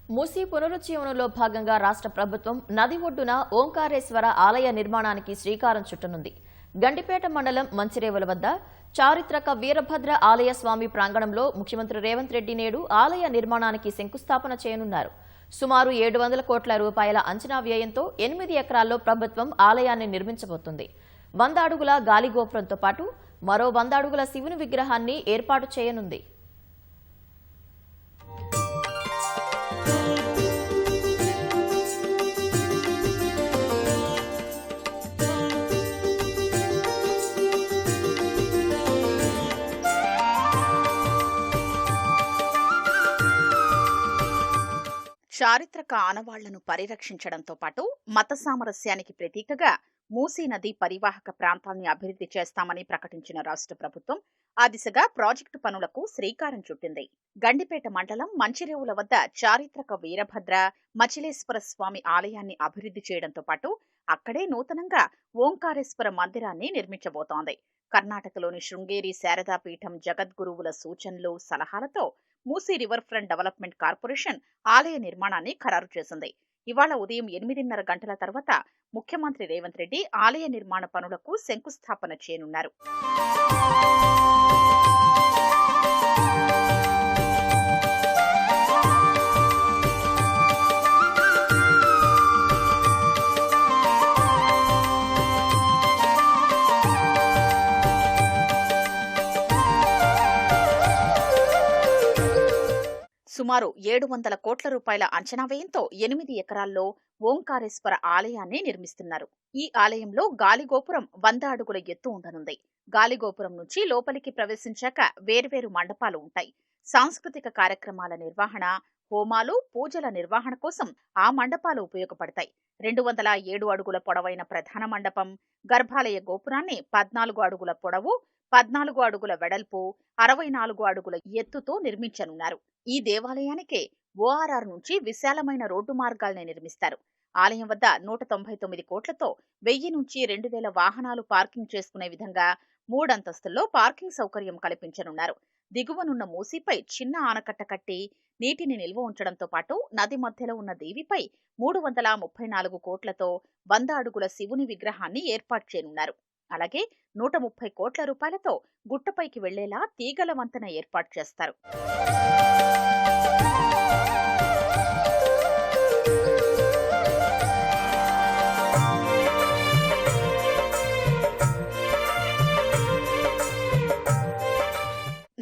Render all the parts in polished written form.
మూసీ పునరుజ్జీవనంలో భాగంగా రాష్ట్ర ప్రభుత్వం నది ఒడ్డున ఓంకారేశ్వర ఆలయ నిర్మాణానికి శ్రీకారం చుట్టనుంది. గండిపేట మండలం మంచిరేవుల వద్ద చారిత్రక వీరభద్ర ఆలయ స్వామి ప్రాంగణంలో ముఖ్యమంత్రి రేవంత్ రెడ్డి నేడు ఆలయ నిర్మాణానికి శంకుస్థాపన చేయనున్నారు. సుమారు 700 కోట్ల రూపాయల అంచనా వ్యయంతో 8 ఎకరాల్లో ప్రభుత్వం ఆలయాన్ని నిర్మించబోతుంది. 100 అడుగుల గాలిగోపురంతో పాటు మరో 100 అడుగుల శివుని విగ్రహాన్ని ఏర్పాటు చేయనుంది. చారిత్రక ఆనవాళ్లను పరిరక్షించడంతో పాటు మత సామరస్యానికి ప్రతీకగా మూసీ నది పరివాహక ప్రాంతాన్ని అభివృద్ధి చేస్తామని ప్రకటించిన రాష్ట్ర ప్రభుత్వం ఆ దిశగా ప్రాజెక్టు పనులకు శ్రీకారం చుట్టింది. గండిపేట మండలం మంచిరేవుల వద్ద చారిత్రక వీరభద్ర మచిలేశ్వర స్వామి ఆలయాన్ని అభివృద్ధి చేయడంతో పాటు అక్కడే నూతనంగా ఓంకారేశ్వర మందిరాన్ని నిర్మించబోతోంది. కర్ణాటకలోని శృంగేరి శారదా పీఠం జగద్గురువుల సూచనలు, సలహాలతో Musi river front development corporation ఆలయ నిర్మాణాన్ని ఖరారు చేసింది. ఇవాళ ఉదయం 8:30 గంటల తర్వాత ముఖ్యమంత్రి రేవంత్ రెడ్డి ఆలయ నిర్మాణ పనులకు శంకుస్థాపన చేయనున్నారు. సుమారు 700 కోట్ల రూపాయల అంచనా వ్యయంతో 8 ఎకరాల్లో ఓంకారేశ్వర ఆలయాన్ని నిర్మిస్తున్నారు. ఈ ఆలయంలో గాలిగోపురం 100 అడుగుల ఎత్తు ఉండనుంది. గాలిగోపురం నుంచి లోపలికి ప్రవేశించాక వేర్వేరు మండపాలు ఉంటాయి. సాంస్కృతిక కార్యక్రమాల నిర్వహణ, హోమాలు, పూజల నిర్వహణ కోసం ఆ మండపాలు ఉపయోగపడతాయి. 207 అడుగుల పొడవైన ప్రధాన మండపం, గర్భాలయ గోపురాన్ని 14 అడుగుల పొడవు, 14 అడుగుల వెడల్పు, 64 అడుగుల ఎత్తుతో నిర్మించనున్నారు. ఈ దేవాలయానికే ఓఆర్ఆర్ నుంచి విశాలమైన రోడ్డు మార్గాల్ని నిర్మిస్తారు. ఆలయం వద్ద 199 కోట్లతో 1000 నుంచి 2000 వాహనాలు పార్కింగ్ చేసుకునే విధంగా 3 అంతస్తుల్లో పార్కింగ్ సౌకర్యం కల్పించనున్నారు. దిగువనున్న మూసీపై చిన్న ఆనకట్ట కట్టి నీటిని నిల్వ ఉంచడంతో పాటు నది మధ్యలో ఉన్న దేవిపై 334 కోట్లతో 100 అడుగుల శివుని విగ్రహాన్ని ఏర్పాటు చేయనున్నారు. అలాగే 130 కోట్ల రూపాయలతో గుట్టపైకి వెళ్లేలా తీగల వంతెన ఏర్పాటు చేస్తారు.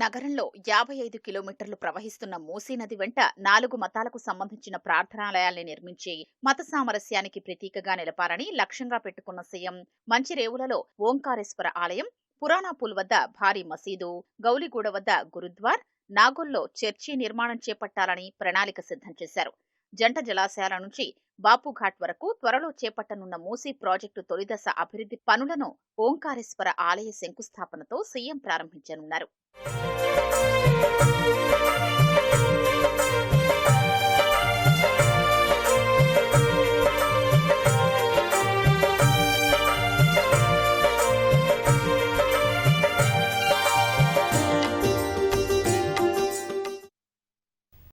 నగరంలో 55 కిలోమీటర్లు ప్రవహిస్తున్న మూసీ నది వెంట 4 మతాలకు సంబంధించిన ప్రార్థనాలయాల్ని నిర్మించి మత సామరస్యానికి ప్రతీకగా నిలపాలని లక్ష్యంగా పెట్టుకున్న సీఎం మంచిరేవులలో ఓంకారేశ్వర ఆలయం, పురాణాపూల్ వద్ద భారీ మసీదు, గౌలిగూడ వద్ద గురుద్వార్, నాగోల్లో చర్చి నిర్మాణం చేపట్టాలని ప్రణాళిక సిద్ధం చేశారు. జంట జలాశయాల నుంచి బాపుఘాట్ వరకు త్వరలో చేపట్టనున్న మూసీ ప్రాజెక్టు తొలిదశ అభివృద్ధి పనులను ఓంకారేశ్వర ఆలయ శంకుస్థాపనతో సీఎం ప్రారంభించనున్నారు.